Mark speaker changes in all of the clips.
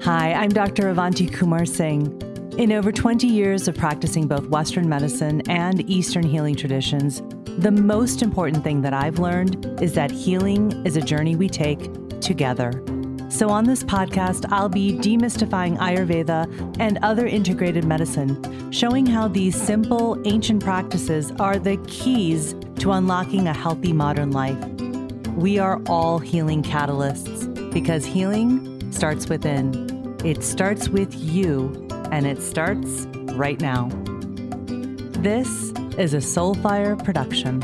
Speaker 1: Hi, I'm Dr. Avanti Singh. In over 20 years of practicing both Western medicine and Eastern healing traditions, the most important thing that I've learned is that healing is a journey we take together. So on this podcast, I'll be demystifying Ayurveda and other integrated medicine, showing how these simple, ancient practices are the keys to unlocking a healthy modern life. We are all healing catalysts because healing starts within. It starts with you. And it starts right now. This is a Soulfire production.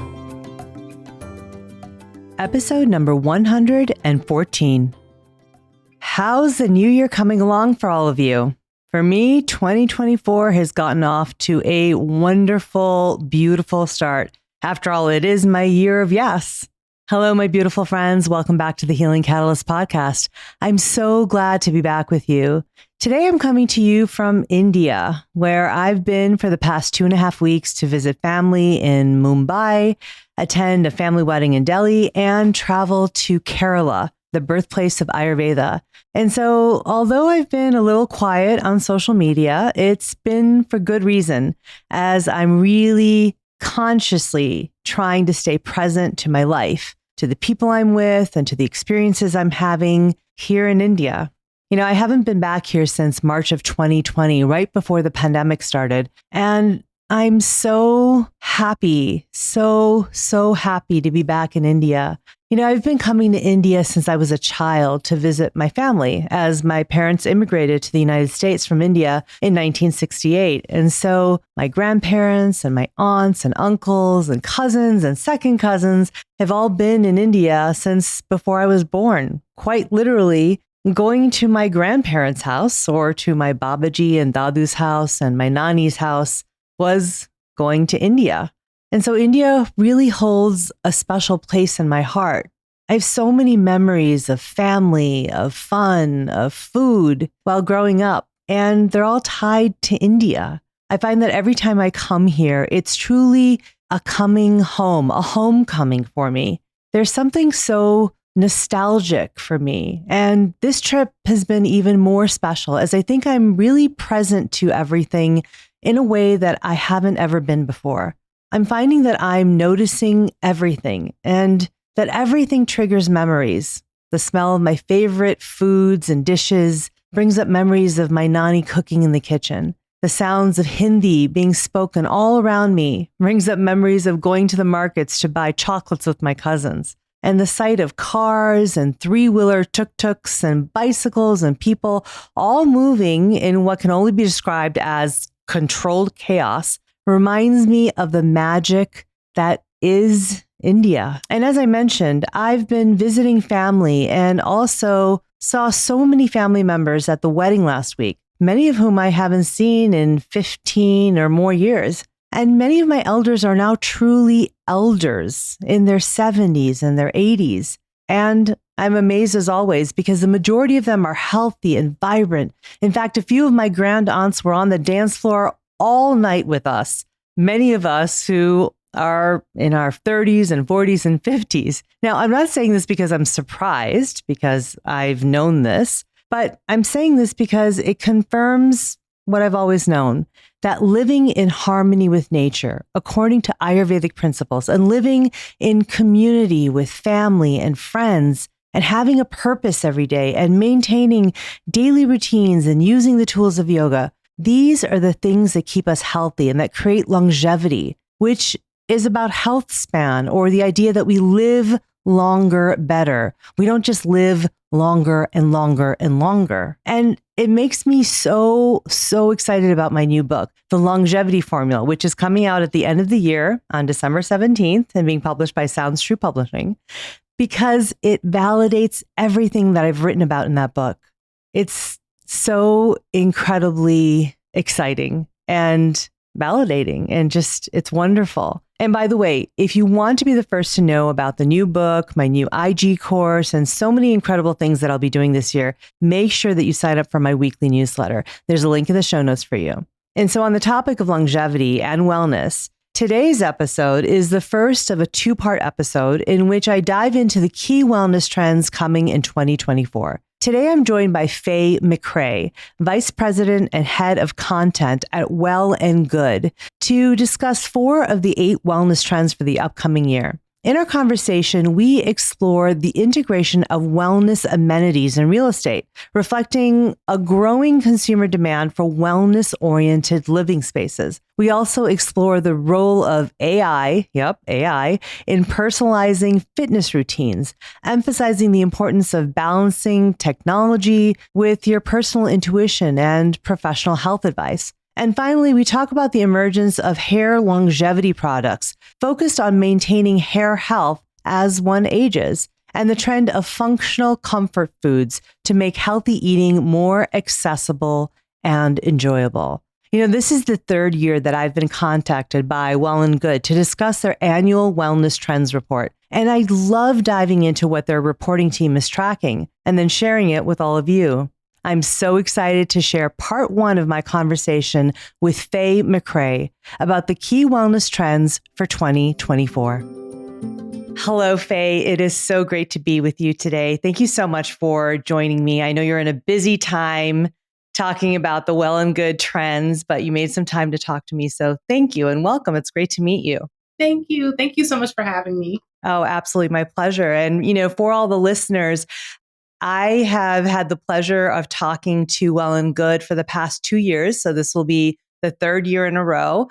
Speaker 1: Episode number 114. How's the new year coming along for all of you? For me, 2024 has gotten off to a wonderful, beautiful start. After all, it is my year of yes. Hello, my beautiful friends. Welcome back to the Healing Catalyst podcast. I'm so glad to be back with you. Today, I'm coming to you from India, where I've been for the past 2.5 weeks to visit family in Mumbai, attend a family wedding in Delhi, and travel to Kerala, the birthplace of Ayurveda. And so, although I've been a little quiet on social media, it's been for good reason, as I'm really consciously trying to stay present to my life, to the people I'm with, and to the experiences I'm having here in India. You know, I haven't been back here since March of 2020, right before the pandemic started. And I'm so happy, so happy to be back in India. You know, I've been coming to India since I was a child to visit my family, as my parents immigrated to the United States from India in 1968. And so my grandparents and my aunts and uncles and cousins and second cousins have all been in India since before I was born. Quite literally, going to my grandparents' house or to my Babaji and Dadu's house and my Nani's house was going to India. And so India really holds a special place in my heart. I have so many memories of family, of fun, of food while growing up, and they're all tied to India. I find that every time I come here, it's truly a coming home, a homecoming for me. There's something so nostalgic for me. And this trip has been even more special as I think I'm really present to everything in a way that I haven't ever been before. I'm finding that I'm noticing everything and that everything triggers memories. The smell of my favorite foods and dishes brings up memories of my Nani cooking in the kitchen. The sounds of Hindi being spoken all around me brings up memories of going to the markets to buy chocolates with my cousins. And the sight of cars and three-wheeler tuk-tuks and bicycles and people all moving in what can only be described as controlled chaos reminds me of the magic that is India. And as I mentioned, I've been visiting family and also saw so many family members at the wedding last week, many of whom I haven't seen in 15 or more years. And many of my elders are now truly elders in their 70s and their 80s. And I'm amazed as always because the majority of them are healthy and vibrant. In fact, a few of my grand aunts were on the dance floor all night with us, many of us who are in our 30s and 40s and 50s. Now, I'm not saying this because I'm surprised, because I've known this, but I'm saying this because it confirms what I've always known, that living in harmony with nature, according to Ayurvedic principles, and living in community with family and friends, and having a purpose every day, and maintaining daily routines and using the tools of yoga, these are the things that keep us healthy and that create longevity, which is about health span, or the idea that we live longer, better. We don't just live longer and longer and longer. And it makes me so excited about my new book, The Longevity Formula, which is coming out at the end of the year on December 17th and being published by Sounds True Publishing, because it validates everything that I've written about in that book. It's so incredibly exciting and validating, and just, it's wonderful. And by the way, if you want to be the first to know about the new book, my new IG course, and so many incredible things that I'll be doing this year, make sure that you sign up for my weekly newsletter. There's a link in the show notes for you. And so on the topic of longevity and wellness, today's episode is the first of a two-part episode in which I dive into the key wellness trends coming in 2024. Today, I'm joined by Faye McCray, Vice President and Head of Content at Well and Good, to discuss 4 of the 8 wellness trends for the upcoming year. In our conversation, we explore the integration of wellness amenities in real estate, reflecting a growing consumer demand for wellness-oriented living spaces. We also explore the role of AI, in personalizing fitness routines, emphasizing the importance of balancing technology with your personal intuition and professional health advice. And finally, we talk about the emergence of hair longevity products focused on maintaining hair health as one ages, and the trend of functional comfort foods to make healthy eating more accessible and enjoyable. This is the 3rd year that I've been contacted by Well and Good to discuss their annual wellness trends report. And I love diving into what their reporting team is tracking and then sharing it with all of you. I'm so excited to share part 1 of my conversation with Faye McCray about the key wellness trends for 2024. Hello, Faye. It is so great to be with you today. Thank you so much for joining me. I know you're in a busy time talking about the Well and Good trends, but you made some time to talk to me. So thank you and welcome. It's great to meet you.
Speaker 2: Thank you. Thank you so much for having me.
Speaker 1: Oh, absolutely. My pleasure. And, for all the listeners, I have had the pleasure of talking to Well and Good for the past 2 years. So this will be the 3rd year in a row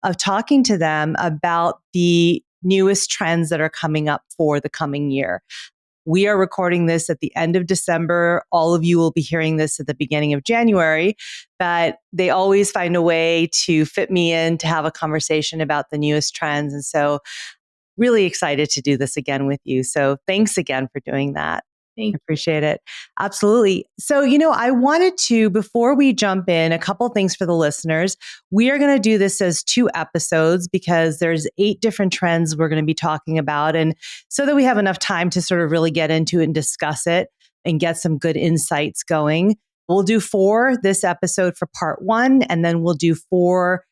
Speaker 1: of talking to them about the newest trends that are coming up for the coming year. We are recording this at the end of December. All of you will be hearing this at the beginning of January, but they always find a way to fit me in to have a conversation about the newest trends. And so really excited to do this again with you. So thanks again for doing that.
Speaker 2: Thank you.
Speaker 1: Appreciate it. Absolutely. So, I wanted to, before we jump in, a couple things for the listeners. We are going to do this as 2 episodes because there's 8 different trends we're going to be talking about. And so that we have enough time to sort of really get into it and discuss it and get some good insights going. We'll do 4 this episode for part 1, and then we'll do 4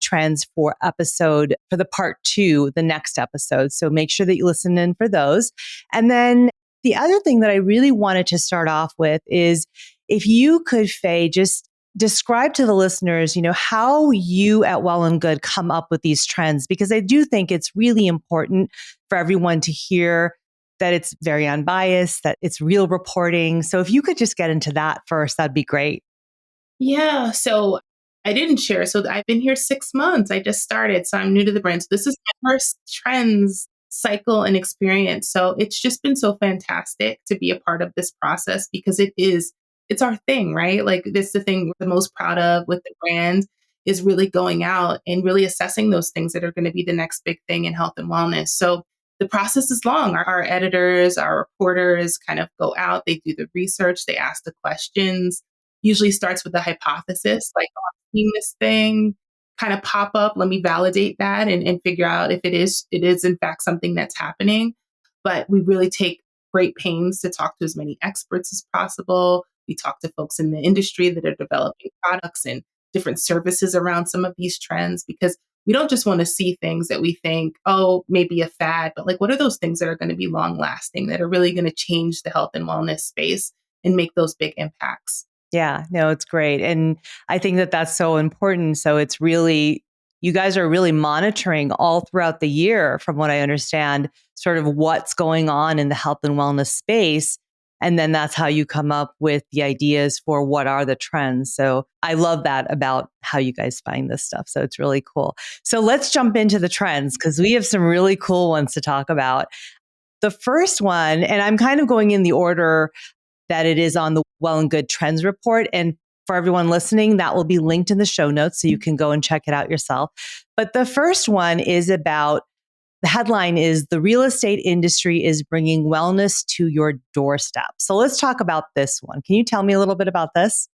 Speaker 1: trends for the part 2, the next episode. So make sure that you listen in for those. And then the other thing that I really wanted to start off with is if you could, Faye, just describe to the listeners, how you at Well and Good come up with these trends, because I do think it's really important for everyone to hear that it's very unbiased, that it's real reporting. So if you could just get into that first, that'd be great.
Speaker 2: Yeah. So I didn't share. So I've been here 6 months. I just started. So I'm new to the brand. So this is my first trends cycle and experience. So it's just been so fantastic to be a part of this process because it's our thing, right? Like this is the thing we're the most proud of with the brand is really going out and really assessing those things that are going to be the next big thing in health and wellness. So the process is long. Our editors, our reporters kind of go out, they do the research, they ask the questions, usually starts with the hypothesis, like, oh, I'm seeing this thing kind of pop up. Let me validate that and figure out if it is in fact something that's happening. But we really take great pains to talk to as many experts as possible. We talk to folks in the industry that are developing products and different services around some of these trends because we don't just want to see things that we think, oh, maybe a fad, but like, what are those things that are going to be long lasting, that are really going to change the health and wellness space and make those big impacts?
Speaker 1: Yeah, no, it's great. And I think that that's so important. So it's really, you guys are really monitoring all throughout the year, from what I understand, sort of what's going on in the health and wellness space. And then that's how you come up with the ideas for what are the trends. So I love that about how you guys find this stuff. So it's really cool. So let's jump into the trends because we have some really cool ones to talk about. The first one, and I'm kind of going in the order that it is on the Well and Good Trends report. And for everyone listening, that will be linked in the show notes so you can go and check it out yourself. But the first one is about, the headline is "The real estate industry is bringing wellness to your doorstep." So let's talk about this one. Can you tell me a little bit about this?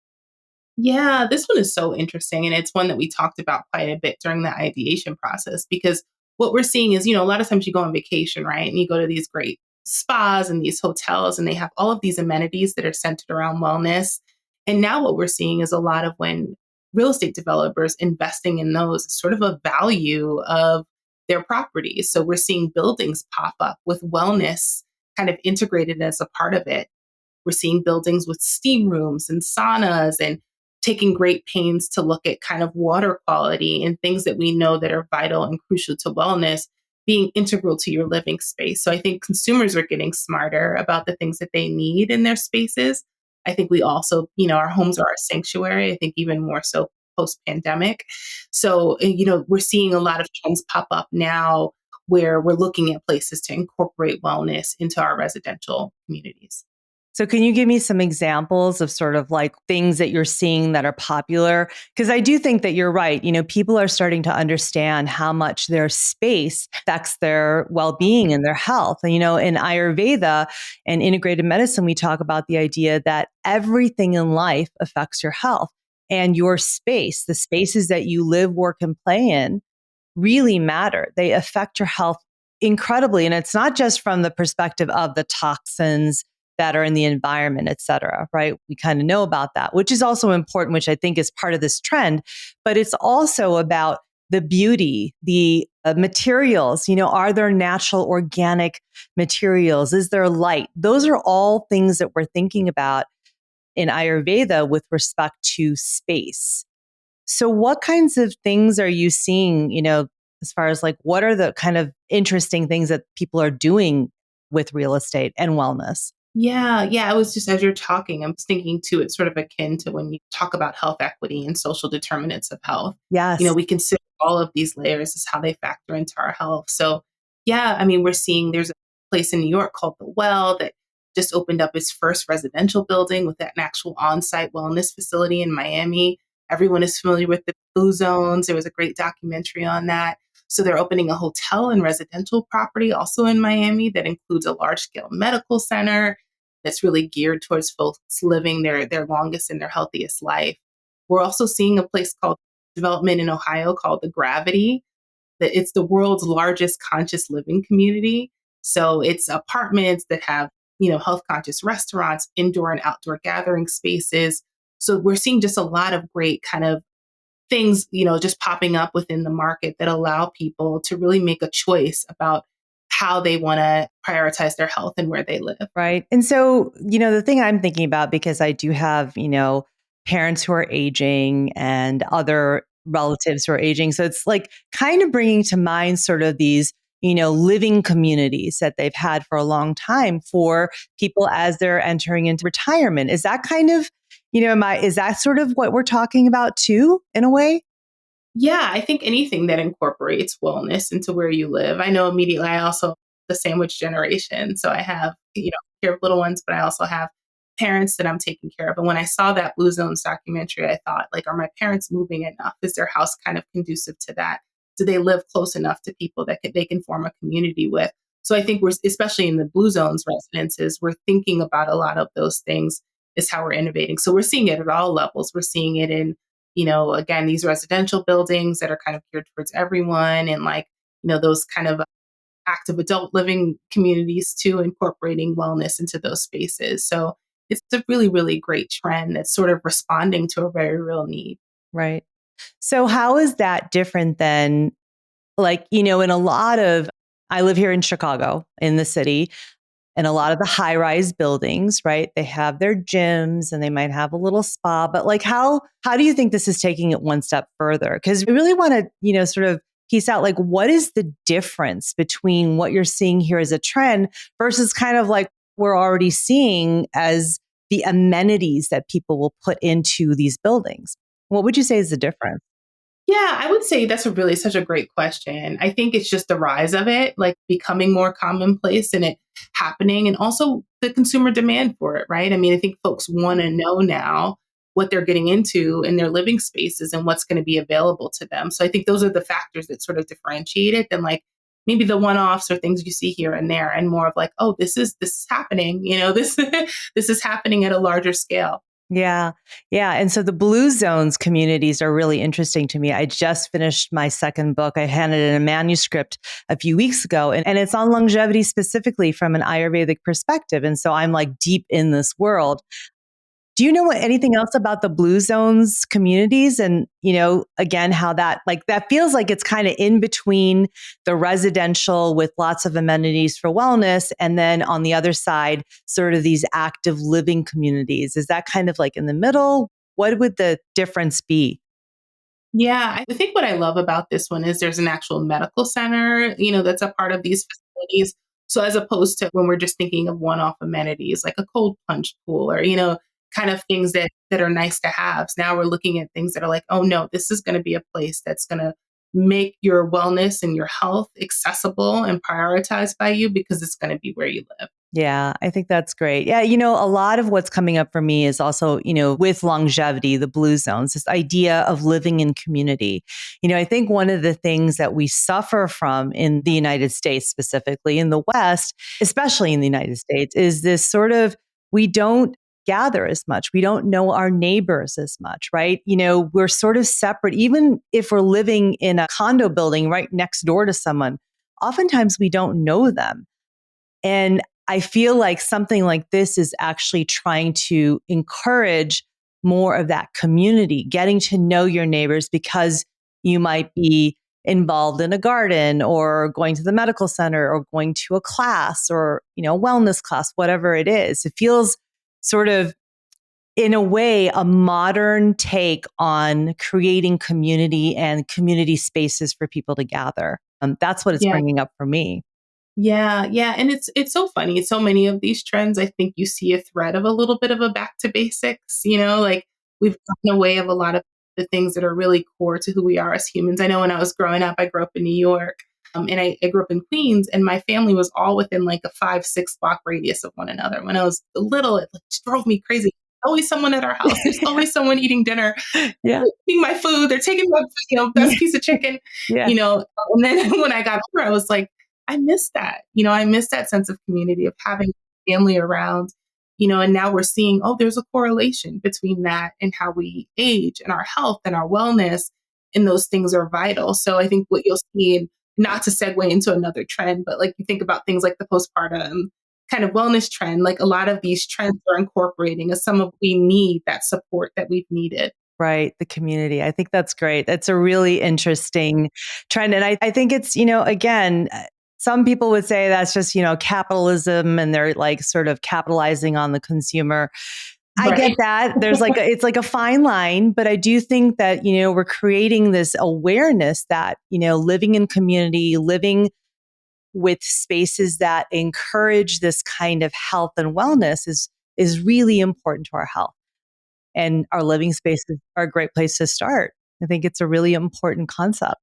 Speaker 2: Yeah, this one is so interesting. And it's one that we talked about quite a bit during the ideation process because what we're seeing is, a lot of times you go on vacation, right? And you go to these great spas and these hotels, and they have all of these amenities that are centered around wellness. And now what we're seeing is a lot of when real estate developers investing in those is sort of a value of their properties. So we're seeing buildings pop up with wellness kind of integrated as a part of it. We're seeing buildings with steam rooms and saunas and taking great pains to look at kind of water quality and things that we know that are vital and crucial to wellness being integral to your living space. So I think consumers are getting smarter about the things that they need in their spaces. I think we also, our homes are our sanctuary. I think even more so post pandemic. So, we're seeing a lot of trends pop up now where we're looking at places to incorporate wellness into our residential communities.
Speaker 1: So can you give me some examples of sort of like things that you're seeing that are popular? Because I do think that you're right. People are starting to understand how much their space affects their well-being and their health. And, in Ayurveda and integrated medicine, we talk about the idea that everything in life affects your health, and your space, the spaces that you live, work, and play in, really matter. They affect your health incredibly. And it's not just from the perspective of the toxins that are in the environment, et cetera, right? We kind of know about that, which is also important, which I think is part of this trend, but it's also about the beauty, the materials, are there natural organic materials? Is there light? Those are all things that we're thinking about in Ayurveda with respect to space. So what kinds of things are you seeing, as far as like, what are the kind of interesting things that people are doing with real estate and wellness?
Speaker 2: Yeah, yeah. I was just, as you're talking, I'm thinking too, it's sort of akin to when you talk about health equity and social determinants of health.
Speaker 1: Yes.
Speaker 2: We consider all of these layers as how they factor into our health. So, yeah, we're seeing there's a place in New York called The Well that just opened up its first residential building with an actual on site wellness facility in Miami. Everyone is familiar with the blue zones. There was a great documentary on that. So they're opening a hotel and residential property also in Miami that includes a large scale medical center that's really geared towards folks living their longest and their healthiest life. We're also seeing a place called development in Ohio called the Gravity, that it's the world's largest conscious living community. So it's apartments that have, health conscious restaurants, indoor and outdoor gathering spaces. So we're seeing just a lot of great kind of things, just popping up within the market that allow people to really make a choice about how they want to prioritize their health and where they live.
Speaker 1: Right. And so, the thing I'm thinking about, because I do have, parents who are aging and other relatives who are aging. So it's like kind of bringing to mind sort of these, living communities that they've had for a long time for people as they're entering into retirement. Is that kind of, is that sort of what we're talking about too, in a way?
Speaker 2: Yeah, I think anything that incorporates wellness into where you live. I know immediately I also the sandwich generation. So I have, care of little ones, but I also have parents that I'm taking care of. And when I saw that Blue Zones documentary, I thought, like, are my parents moving enough? Is their house kind of conducive to that? Do they live close enough to people that they can form a community with? So I think we're, especially in the Blue Zones residences, we're thinking about a lot of those things is how we're innovating. So we're seeing it at all levels. We're seeing it in again, these residential buildings that are kind of geared towards everyone and like, those kind of active adult living communities too, incorporating wellness into those spaces. So it's a really, really great trend that's sort of responding to a very real need.
Speaker 1: Right. So how is that different than like, in a lot of, I live here in Chicago, in the city, and a lot of the high rise buildings, right? They have their gyms and they might have a little spa, but like, how do you think this is taking it one step further? Because we really want to, sort of piece out like, what is the difference between what you're seeing here as a trend versus kind of like we're already seeing as the amenities that people will put into these buildings? What would you say is the difference?
Speaker 2: Yeah, I would say that's such a great question. I think it's just the rise of it, like becoming more commonplace and it happening, and also the consumer demand for it, right? I think folks want to know now what they're getting into in their living spaces and what's going to be available to them. So I think those are the factors that sort of differentiate it than like maybe the one-offs or things you see here and there, and more of like, oh, this is happening, this this is happening at a larger scale.
Speaker 1: Yeah. Yeah. And so the blue zones communities are really interesting to me. I just finished my second book. I handed in a manuscript a few weeks ago, and it's on longevity specifically from an Ayurvedic perspective. And so I'm like deep in this world. Do you know anything else about the blue zones communities? And, again, how that feels like it's kind of in between the residential with lots of amenities for wellness. And then on the other side, sort of these active living communities. Is that kind of like in the middle? What would the difference be?
Speaker 2: Yeah, I think what I love about this one is there's an actual medical center, that's a part of these facilities. So as opposed to when we're just thinking of one-off amenities like a cold plunge pool or, kind of things that are nice to have. So now we're looking at things that are like, oh no, this is going to be a place that's going to make your wellness and your health accessible and prioritized by you because it's going to be where you live.
Speaker 1: Yeah, I think that's great. Yeah, a lot of what's coming up for me is also, with longevity, the blue zones, this idea of living in community. I think one of the things that we suffer from in the United States, specifically in the West, especially in the United States, is this sort of, we don't gather as much. We don't know our neighbors as much, right? We're sort of separate. Even if we're living in a condo building right next door to someone, oftentimes we don't know them. And I feel like something like this is actually trying to encourage more of that community, getting to know your neighbors because you might be involved in a garden or going to the medical center or going to a class or, wellness class, whatever it is. It feels sort of, in a way, a modern take on creating community and community spaces for people to gather. That's what it's
Speaker 2: Yeah.
Speaker 1: bringing up for me.
Speaker 2: Yeah, yeah, and it's so funny. So many of these trends, I think you see a thread of a little bit of a back to basics, like we've gotten away of a lot of the things that are really core to who we are as humans. I know when I was growing up, I grew up in New York, and I grew up in Queens, and my family was all within like a 5, 6 block radius of one another. When I was little, it like just drove me crazy. Always someone at our house. There's always someone eating dinner,
Speaker 1: Yeah.
Speaker 2: eating my food. They're taking my,
Speaker 1: Yeah.
Speaker 2: best piece of chicken,
Speaker 1: Yeah.
Speaker 2: And then when I got older, I was like, I miss that. I miss that sense of community of having family around, and now we're seeing, oh, there's a correlation between that and how we age and our health and our wellness. And those things are vital. So I think what you'll see, and not to segue into another trend, but like you think about things like the postpartum kind of wellness trend, like a lot of these trends are incorporating as some of we need that support that we've needed.
Speaker 1: Right. The community. I think that's great. That's a really interesting trend. And I think it's, again, some people would say that's just, capitalism and they're like sort of capitalizing on the consumer. I get
Speaker 2: Right.
Speaker 1: that. It's like a fine line, but I do think that, we're creating this awareness that, living in community, living with spaces that encourage this kind of health and wellness is really important to our health. And our living spaces are a great place to start. I think it's a really important concept.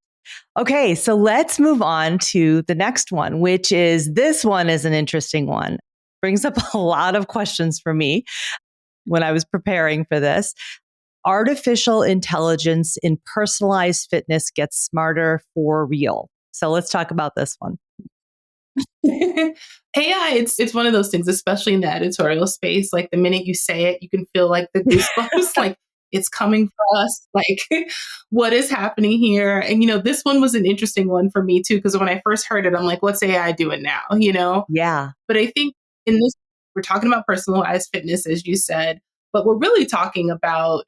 Speaker 1: Okay, so let's move on to the next one, which is this one is an interesting one. Brings up a lot of questions for me when I was preparing for this. Artificial intelligence in personalized fitness gets smarter for real. So let's talk about this one.
Speaker 2: AI, it's one of those things, especially in the editorial space. Like the minute you say it, you can feel like the goosebumps, like it's coming for us. Like what is happening here? And this one was an interesting one for me too, because when I first heard it, I'm like, what's AI doing now?
Speaker 1: Yeah.
Speaker 2: But I think in this, we're talking about personalized fitness, as you said, but we're really talking about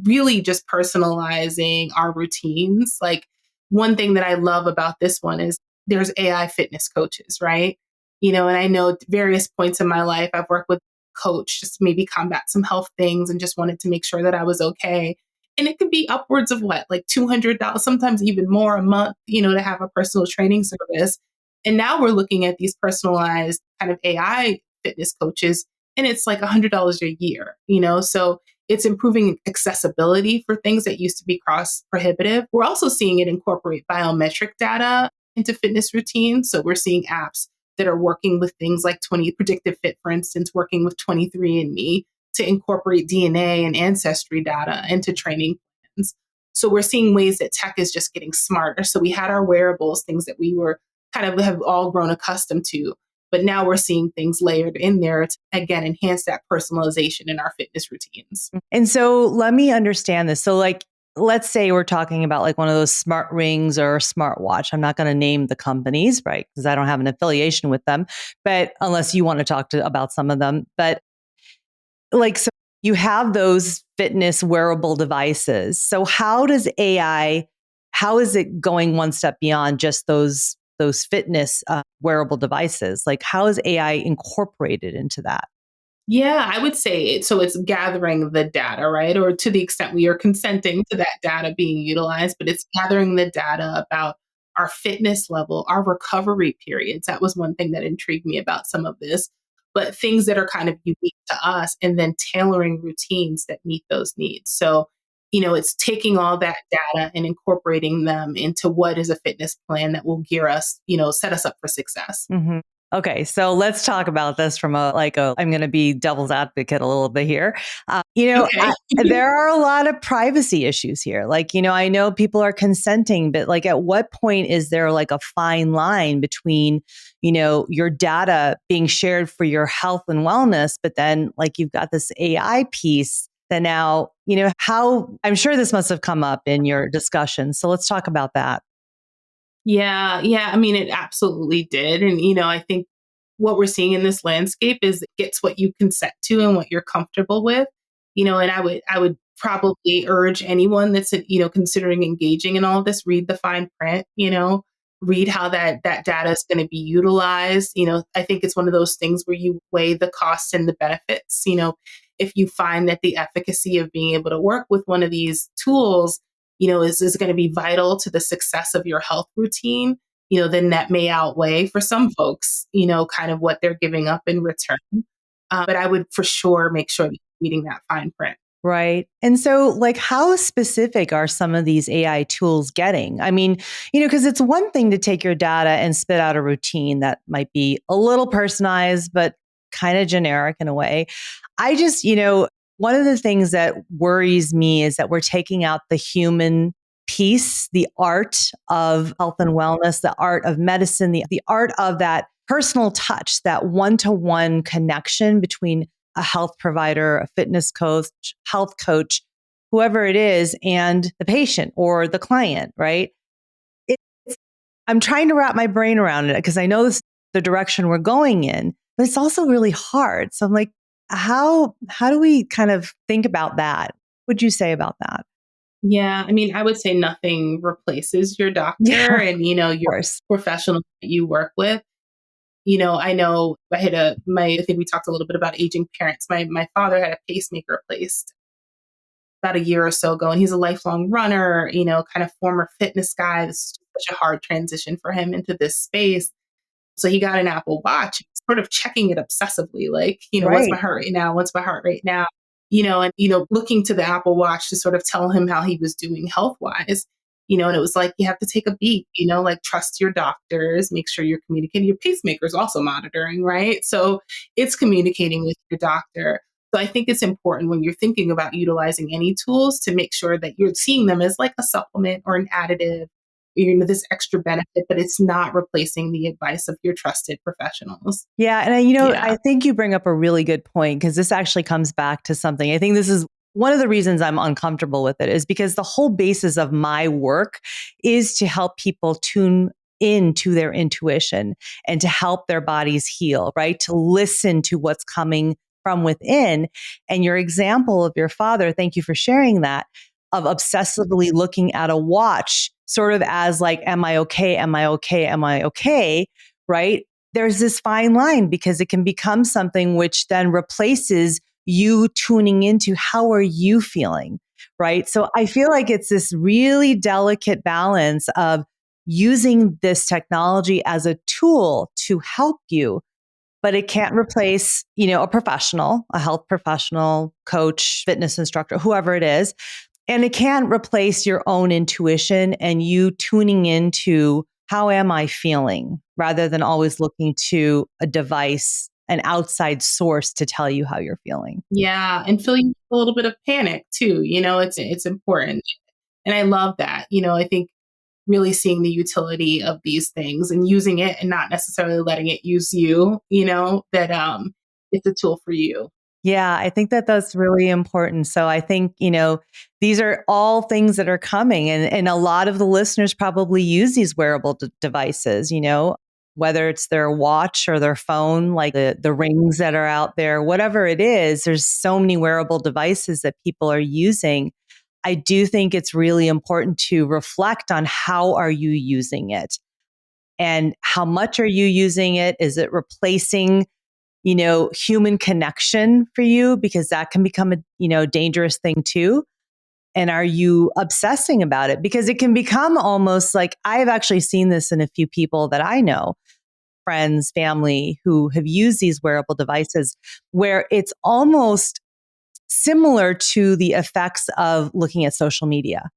Speaker 2: really just personalizing our routines. Like one thing that I love about this one is there's AI fitness coaches, right? And I know at various points in my life, I've worked with a coach just to maybe combat some health things and just wanted to make sure that I was okay. And it could be upwards of what, like $200, sometimes even more a month, to have a personal training service. And now we're looking at these personalized kind of AI fitness coaches, and it's like $100 a year, So it's improving accessibility for things that used to be cost prohibitive. We're also seeing it incorporate biometric data into fitness routines. So we're seeing apps that are working with things like 20 Predictive Fit, for instance, working with 23andMe to incorporate DNA and ancestry data into training plans. So we're seeing ways that tech is just getting smarter. So we had our wearables, things that we were kind of have all grown accustomed to. But now we're seeing things layered in there to, again, enhance that personalization in our fitness routines.
Speaker 1: And so let me understand this. So, like, let's say we're talking about like one of those smart rings or smart watch. I'm not going to name the companies, right? Because I don't have an affiliation with them, but unless you want to talk about some of them. But like, so you have those fitness wearable devices. So how is it going one step beyond just those fitness wearable devices? Like how is AI incorporated into that?
Speaker 2: Yeah, I would say so it's gathering the data, right? Or to the extent we are consenting to that data being utilized, but it's gathering the data about our fitness level, our recovery periods. That was one thing that intrigued me about some of this, but things that are kind of unique to us and then tailoring routines that meet those needs. So, it's taking all that data and incorporating them into what is a fitness plan that will gear us, set us up for success.
Speaker 1: hmm Okay, so let's talk about this from I'm going to be devil's advocate a little bit here.
Speaker 2: Okay.
Speaker 1: There are a lot of privacy issues here. I know people are consenting, but like, at what point is there like a fine line between, your data being shared for your health and wellness, but then like you've got this AI piece that now, how I'm sure this must have come up in your discussion. So let's talk about that.
Speaker 2: Yeah, yeah. I mean, it absolutely did. And, I think what we're seeing in this landscape is it gets what you consent to and what you're comfortable with. And I would probably urge anyone that's, considering engaging in all of this, read the fine print, read how that data is going to be utilized. I think it's one of those things where you weigh the costs and the benefits. If you find that the efficacy of being able to work with one of these tools is going to be vital to the success of your health routine, then that may outweigh for some folks, kind of what they're giving up in return. But I would for sure make sure that you're reading that fine print.
Speaker 1: Right. And so, like, how specific are some of these AI tools getting? I mean, because it's one thing to take your data and spit out a routine that might be a little personalized, but kind of generic in a way. I just, one of the things that worries me is that we're taking out the human piece, the art of health and wellness, the art of medicine, the art of that personal touch, that one-to-one connection between a health provider, a fitness coach, health coach, whoever it is, and the patient or the client, right? It's, I'm trying to wrap my brain around it because I know this is the direction we're going in, but it's also really hard. So I'm like, how do we kind of think about that? What would you say about that?
Speaker 2: Yeah, I mean, I would say nothing replaces your
Speaker 1: Yeah,
Speaker 2: doctor
Speaker 1: of
Speaker 2: and your
Speaker 1: course.
Speaker 2: professional that you work with. I know I think we talked a little bit about aging parents. My father had a pacemaker replaced about a year or so ago, and he's a lifelong runner, kind of former fitness guy. This is such a hard transition for him into this space. So he got an Apple Watch, sort of checking it obsessively, like, what's my
Speaker 1: Right.
Speaker 2: heart rate now? What's my heart rate now? And, looking to the Apple Watch to sort of tell him how he was doing health wise. And it was like, you have to take a beat, like trust your doctors, make sure you're communicating. Your pacemaker is also monitoring, right? So it's communicating with your doctor. So I think it's important when you're thinking about utilizing any tools to make sure that you're seeing them as like a supplement or an additive, this extra benefit, but it's not replacing the advice of your trusted professionals.
Speaker 1: Yeah. And
Speaker 2: Yeah.
Speaker 1: I think you bring up a really good point because this actually comes back to something. I think this is one of the reasons I'm uncomfortable with it is because the whole basis of my work is to help people tune into their intuition and to help their bodies heal, right? To listen to what's coming from within. And your example of your father, thank you for sharing that, of obsessively looking at a watch, sort of as like, am I okay? Am I okay? Am I okay? Right? There's this fine line because it can become something which then replaces you tuning into how are you feeling, right? So I feel like it's this really delicate balance of using this technology as a tool to help you, but it can't replace, a professional, a health professional, coach, fitness instructor, whoever it is. And it can't replace your own intuition and you tuning into how am I feeling rather than always looking to a device, an outside source to tell you how you're feeling.
Speaker 2: Yeah. And feeling a little bit of panic too. It's important. And I love that. I think really seeing the utility of these things and using it and not necessarily letting it use you, that it's a tool for you.
Speaker 1: Yeah, I think that that's really important. So I think, these are all things that are coming and a lot of the listeners probably use these wearable devices, whether it's their watch or their phone, like the rings that are out there, whatever it is, there's so many wearable devices that people are using. I do think it's really important to reflect on how are you using it and how much are you using it? Is it replacing, human connection for you? Because that can become a, dangerous thing too. And are you obsessing about it? Because it can become almost like I've actually seen this in a few people that I know, friends, family who have used these wearable devices, where it's almost similar to the effects of looking at social media,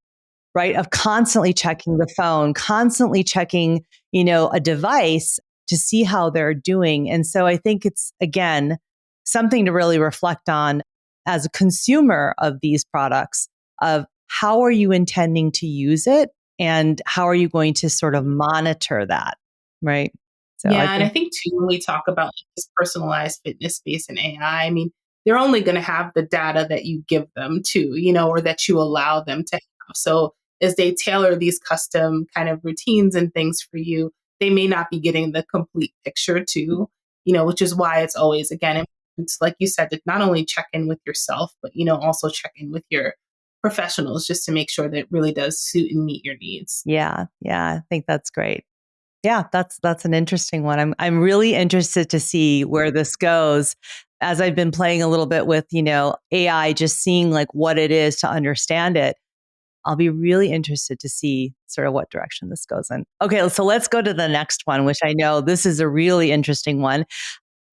Speaker 1: right? Of constantly checking the phone, constantly checking, a device to see how they're doing. And so I think it's, again, something to really reflect on as a consumer of these products of how are you intending to use it and how are you going to sort of monitor that, right? So I
Speaker 2: Yeah, and I
Speaker 1: think,
Speaker 2: think too, when we talk about like, this personalized fitness space and AI, I mean, they're only going to have the data that you give them to, or that you allow them to have. So as they tailor these custom kind of routines and things for you, they may not be getting the complete picture too, which is why it's always, again, it's like you said, to not only check in with yourself, but, also check in with your professionals just to make sure that it really does suit and meet your needs.
Speaker 1: yeah, I think that's great. Yeah, that's an interesting one. I'm really interested to see where this goes as I've been playing a little bit with, AI, just seeing like what it is to understand it. I'll be really interested to see sort of what direction this goes in. Okay, so let's go to the next one, which I know this is a really interesting one.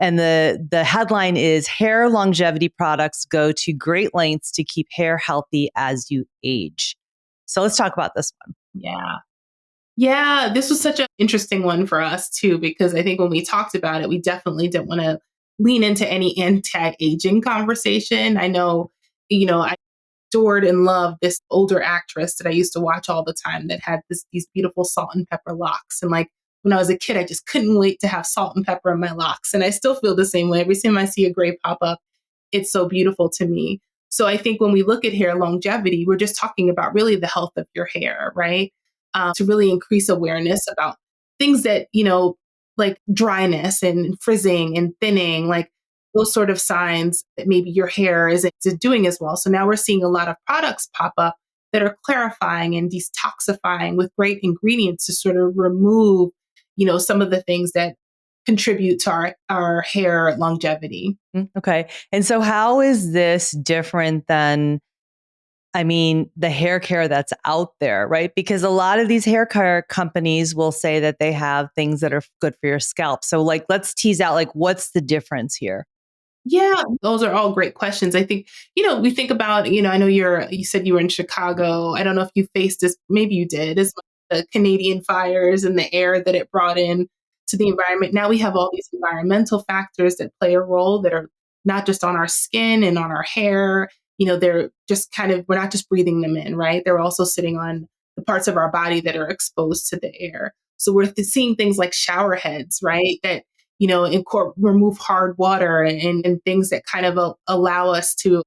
Speaker 1: And the headline is hair longevity products go to great lengths to keep hair healthy as you age. So let's talk about this one.
Speaker 2: Yeah. Yeah, this was such an interesting one for us too, because I think when we talked about it, we definitely didn't want to lean into any anti-aging conversation. I know, I adored and loved this older actress that I used to watch all the time that had these beautiful salt and pepper locks. And like when I was a kid, I just couldn't wait to have salt and pepper in my locks. And I still feel the same way. Every time I see a gray pop up, it's so beautiful to me. So I think when we look at hair longevity, we're just talking about really the health of your hair, right? To really increase awareness about things that, like dryness and frizzing and thinning, like those sort of signs that maybe your hair isn't doing as well. So now we're seeing a lot of products pop up that are clarifying and detoxifying with great ingredients to sort of remove, some of the things that contribute to our hair longevity.
Speaker 1: Okay. And so how is this different than, I mean, the hair care that's out there, right? Because a lot of these hair care companies will say that they have things that are good for your scalp. So like, let's tease out like, what's the difference here?
Speaker 2: Yeah, those are all great questions. I think, we think about, I know you said you were in Chicago. I don't know if you faced this, maybe you did, as the Canadian fires and the air that it brought in to the environment. Now we have all these environmental factors that play a role that are not just on our skin and on our hair. They're just kind of, we're not just breathing them in, right? They're also sitting on the parts of our body that are exposed to the air. So we're seeing things like shower heads, right? That remove hard water and things that kind of allow us to,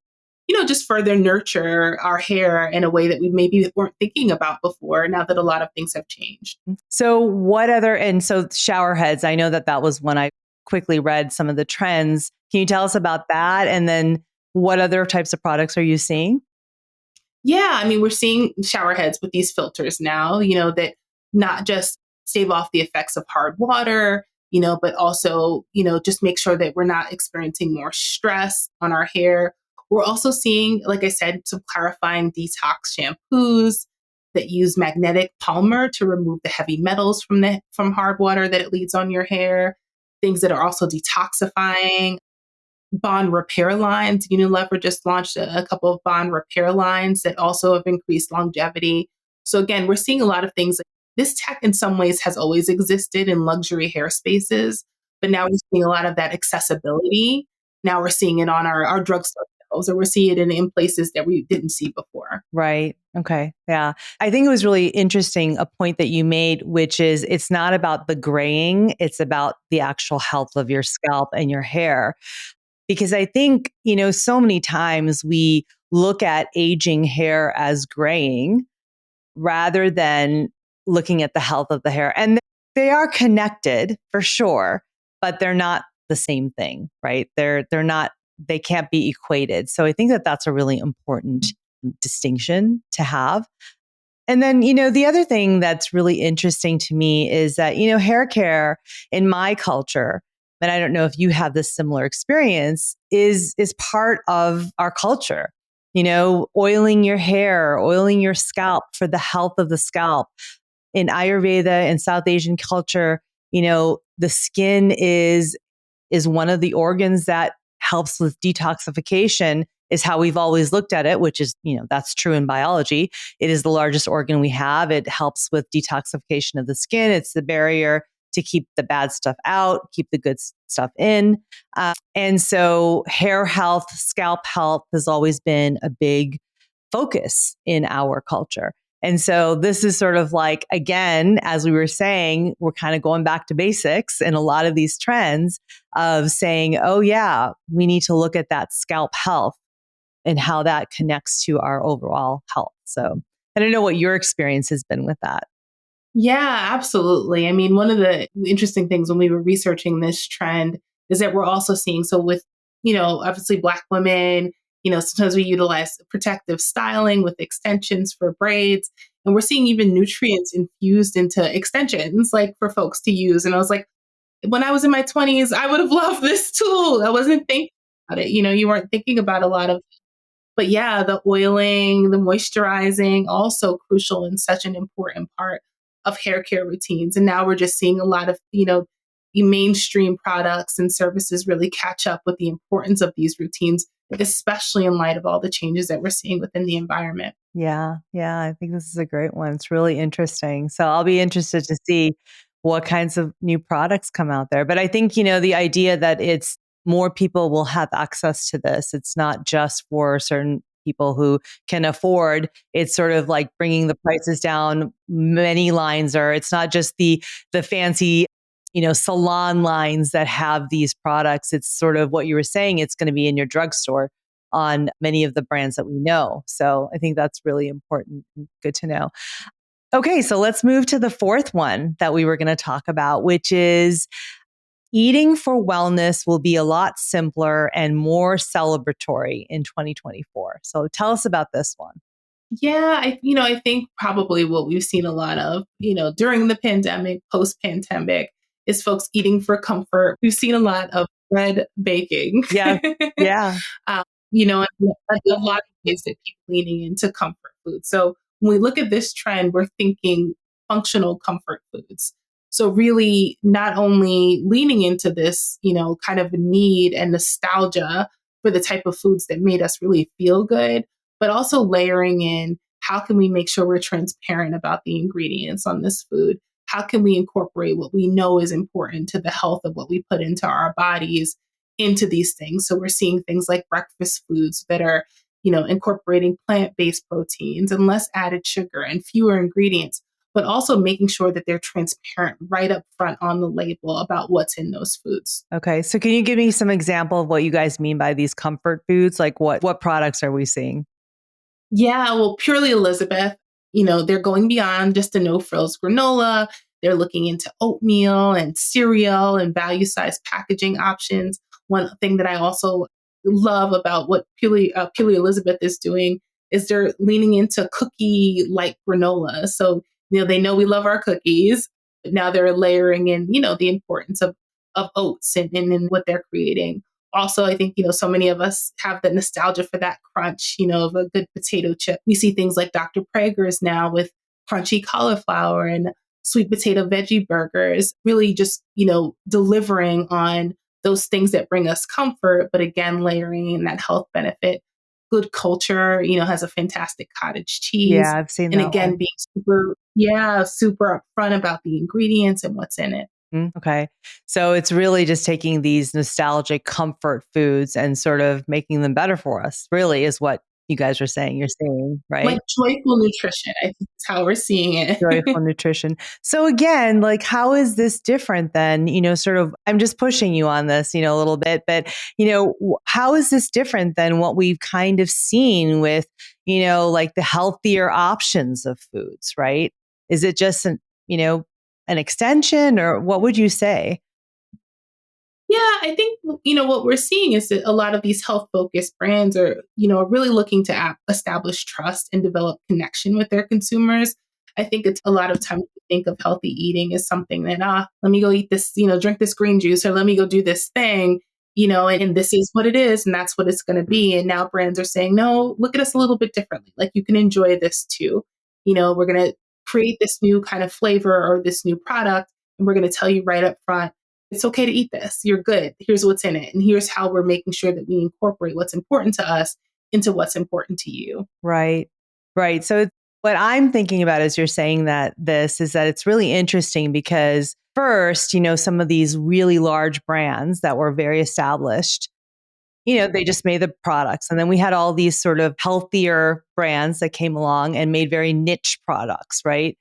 Speaker 2: just further nurture our hair in a way that we maybe weren't thinking about before now that a lot of things have changed.
Speaker 1: So what other, and so shower heads, I know that that was when I quickly read some of the trends. Can you tell us about that? And then what other types of products are you seeing?
Speaker 2: Yeah, I mean, we're seeing shower heads with these filters now, that not just stave off the effects of hard water, but also, just make sure that we're not experiencing more stress on our hair. We're also seeing, like I said, some clarifying detox shampoos that use magnetic polymer to remove the heavy metals from hard water that it leaves on your hair. Things that are also detoxifying, bond repair lines. Unilever just launched a couple of bond repair lines that also have increased longevity. So again, we're seeing a lot of things. This tech in some ways has always existed in luxury hair spaces, but now we're seeing a lot of that accessibility. Now we're seeing it on our drugstore shelves, or we're seeing it in places that we didn't see before.
Speaker 1: Right. Okay. Yeah. I think it was really interesting, a point that you made, which is it's not about the graying, it's about the actual health of your scalp and your hair. Because I think, so many times we look at aging hair as graying rather than looking at the health of the hair. And they are connected for sure, but they're not the same thing, right? They're not, they can't be equated. So I think that that's a really important distinction to have. And then, the other thing that's really interesting to me is that, hair care in my culture, and I don't know if you have this similar experience, is part of our culture. Oiling your hair, oiling your scalp for the health of the scalp. In Ayurveda and South Asian culture, the skin is one of the organs that helps with detoxification, is how we've always looked at it, which is, that's true in biology. It is the largest organ we have. It helps with detoxification of the skin. It's the barrier to keep the bad stuff out, keep the good stuff in. And so hair health, scalp health has always been a big focus in our culture. And so this is sort of like, again, as we were saying, we're kind of going back to basics in a lot of these trends of saying, oh yeah, we need to look at that scalp health and how that connects to our overall health. So I don't know what your experience has been with that.
Speaker 2: Yeah, absolutely. I mean, one of the interesting things when we were researching this trend is that we're also seeing, so with, obviously Black women, sometimes we utilize protective styling with extensions for braids. And we're seeing even nutrients infused into extensions, like for folks to use. And I was like, when I was in my 20s, I would have loved this tool. I wasn't thinking about it. You weren't thinking about a lot of, but yeah, the oiling, the moisturizing, also crucial and such an important part of hair care routines. And now we're just seeing a lot of, the mainstream products and services really catch up with the importance of these routines, especially in light of all the changes that we're seeing within the environment.
Speaker 1: Yeah. Yeah. I think this is a great one. It's really interesting. So I'll be interested to see what kinds of new products come out there. But I think, the idea that it's more people will have access to this. It's not just for certain people who can afford. It's sort of like bringing the prices down many lines, or it's not just the fancy, salon lines that have these products. It's sort of what you were saying. It's going to be in your drugstore on many of the brands that we know. So I think that's really important and good to know. Okay, so let's move to the fourth one that we were going to talk about, which is eating for wellness will be a lot simpler and more celebratory in 2024. So tell us about this one.
Speaker 2: Yeah, I think probably what we've seen a lot of, during the pandemic, post pandemic, is folks eating for comfort. We've seen a lot of bread baking.
Speaker 1: Yeah. Yeah.
Speaker 2: And a lot of ways that people leaning into comfort food. So when we look at this trend, we're thinking functional comfort foods. So really not only leaning into this, kind of need and nostalgia for the type of foods that made us really feel good, but also layering in how can we make sure we're transparent about the ingredients on this food? How can we incorporate what we know is important to the health of what we put into our bodies into these things? So we're seeing things like breakfast foods that are, incorporating plant-based proteins and less added sugar and fewer ingredients, but also making sure that they're transparent right up front on the label about what's in those foods.
Speaker 1: Okay. So can you give me some example of what you guys mean by these comfort foods? Like what products are we seeing?
Speaker 2: Yeah, well, Purely Elizabeth, they're going beyond just a no frills granola. They're looking into oatmeal and cereal and value sized packaging options. One thing that I also love about what Purely Elizabeth is doing is they're leaning into cookie like granola. So, they know we love our cookies, but now they're layering in, the importance of oats and what they're creating. Also, I think, so many of us have the nostalgia for that crunch, of a good potato chip. We see things like Dr. Prager's now with crunchy cauliflower and sweet potato veggie burgers, really just, delivering on those things that bring us comfort, but again, layering in that health benefit. Good Culture, has a fantastic cottage cheese.
Speaker 1: Yeah, I've seen
Speaker 2: And
Speaker 1: that
Speaker 2: again,
Speaker 1: one.
Speaker 2: being super upfront about the ingredients and what's in it.
Speaker 1: Okay. So it's really just taking these nostalgic comfort foods and sort of making them better for us, really, is what you guys are saying. You're saying,
Speaker 2: Like
Speaker 1: right?
Speaker 2: joyful nutrition, I think is how we're seeing
Speaker 1: Joyful
Speaker 2: it.
Speaker 1: nutrition. So again, like, how is this different than, sort of, I'm just pushing you on this, a little bit, but, how is this different than what we've kind of seen with, like the healthier options of foods, right? Is it just, you know, an extension, or what would you say?
Speaker 2: Yeah, I think, what we're seeing is that a lot of these health focused brands are, are really looking to establish trust and develop connection with their consumers. I think it's a lot of times we think of healthy eating as something that, let me go eat this, drink this green juice, or let me go do this thing, and this is what it is and that's what it's going to be. And now brands are saying, no, look at us a little bit differently. Like, you can enjoy this too. We're going to create this new kind of flavor or this new product, and we're going to tell you right up front, it's okay to eat this. You're good. Here's what's in it. And here's how we're making sure that we incorporate what's important to us into what's important to you.
Speaker 1: Right. Right. So what I'm thinking about as you're saying that this is that it's really interesting because first, some of these really large brands that were very established, they just made the products. And then we had all these sort of healthier brands that came along and made very niche products, right?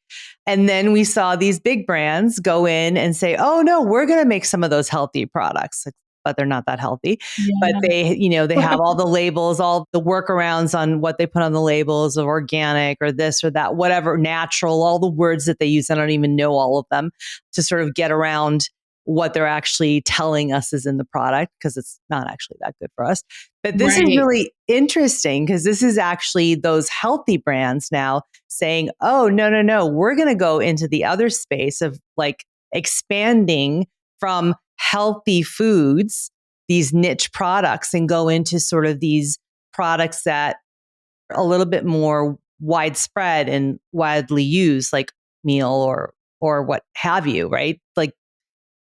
Speaker 1: And then we saw these big brands go in and say, oh no, we're going to make some of those healthy products, but they're not that healthy.
Speaker 2: Yeah.
Speaker 1: But they have all the labels, all the workarounds on what they put on the labels of organic or this or that, whatever, natural, all the words that they use. I don't even know all of them to sort of get around what they're actually telling us is in the product, because it's not actually that good for us. But this is really interesting because this is actually those healthy brands now saying, oh, no, we're going to go into the other space of like expanding from healthy foods, these niche products, and go into sort of these products that are a little bit more widespread and widely used, like meal or what have you, right? Like,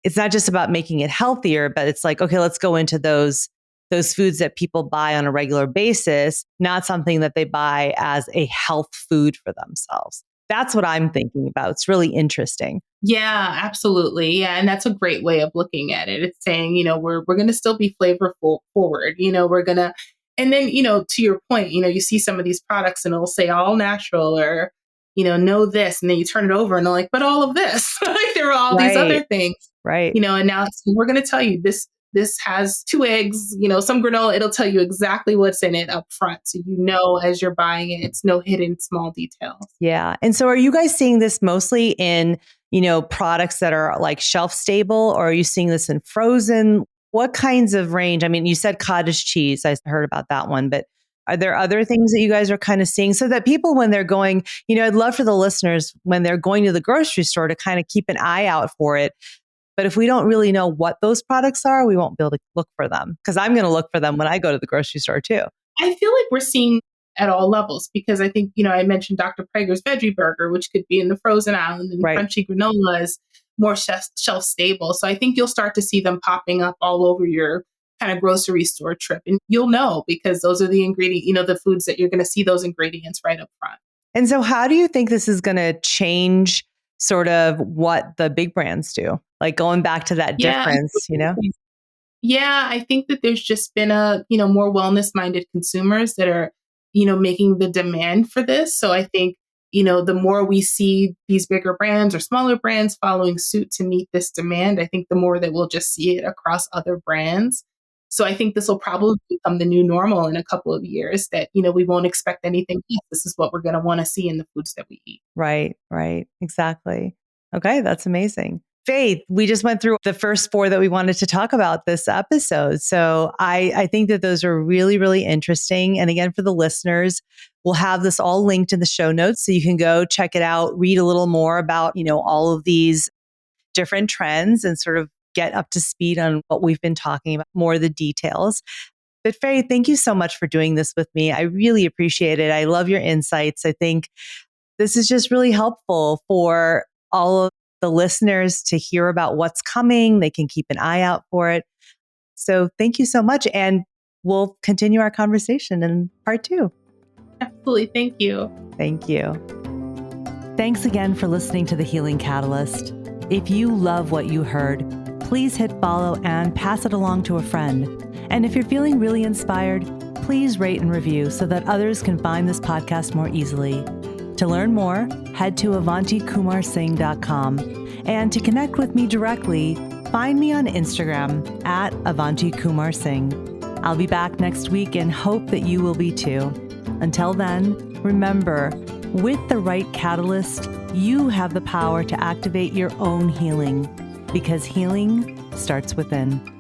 Speaker 1: it's not just about making it healthier, but it's like, okay, let's go into those foods that people buy on a regular basis, not something that they buy as a health food for themselves. That's what I'm thinking about. It's really interesting.
Speaker 2: Yeah, absolutely. Yeah. And that's a great way of looking at it. It's saying, we're going to still be flavorful forward, we're going to, and then, to your point, you see some of these products and it'll say all natural or, no this, and then you turn it over and they're like, but all of this, like there are all these other things,
Speaker 1: right?
Speaker 2: And now we're going to tell you this has 2 eggs, some granola. It'll tell you exactly what's in it up front, so as you're buying it, it's no hidden small details.
Speaker 1: Yeah, and so are you guys seeing this mostly in products that are like shelf stable, or are you seeing this in frozen? What kinds of range? I mean, you said cottage cheese. I heard about that one, but are there other things that you guys are kind of seeing so that people, when they're going, I'd love for the listeners, when they're going to the grocery store, to kind of keep an eye out for it. But if we don't really know what those products are, we won't be able to look for them, because I'm going to look for them when I go to the grocery store too.
Speaker 2: I feel like we're seeing at all levels, because I think, I mentioned Dr. Prager's veggie burger, which could be in the frozen island, and crunchy granola is more shelf stable. So I think you'll start to see them popping up all over your kind of grocery store trip. And you'll know, because those are the ingredient, the foods that you're going to see those ingredients right up front.
Speaker 1: And so how do you think this is going to change sort of what the big brands do? Like, going back to that difference,
Speaker 2: Yeah, I think that there's just been more wellness minded consumers that are, making the demand for this. So I think, the more we see these bigger brands or smaller brands following suit to meet this demand, I think the more that we'll just see it across other brands. So I think this will probably become the new normal in a couple of years, that, we won't expect anything else. This is what we're going to want to see in the foods that we eat.
Speaker 1: Right. Exactly. Okay. That's amazing. Faith, we just went through the first 4 that we wanted to talk about this episode. So I think that those are really, really interesting. And again, for the listeners, we'll have this all linked in the show notes, so you can go check it out, read a little more about, all of these different trends, and sort of get up to speed on what we've been talking about, more of the details. But Faye, thank you so much for doing this with me. I really appreciate it. I love your insights. I think this is just really helpful for all of the listeners to hear about what's coming. They can keep an eye out for it. So thank you so much. And we'll continue our conversation in part 2.
Speaker 2: Absolutely. Thank you.
Speaker 1: Thank you. Thanks again for listening to The Healing Catalyst. If you love what you heard, please hit follow and pass it along to a friend. And if you're feeling really inspired, please rate and review so that others can find this podcast more easily. To learn more, head to avantikumarsingh.com. And to connect with me directly, find me on Instagram at avantikumarsingh. I'll be back next week and hope that you will be too. Until then, remember, with the right catalyst, you have the power to activate your own healing, because healing starts within.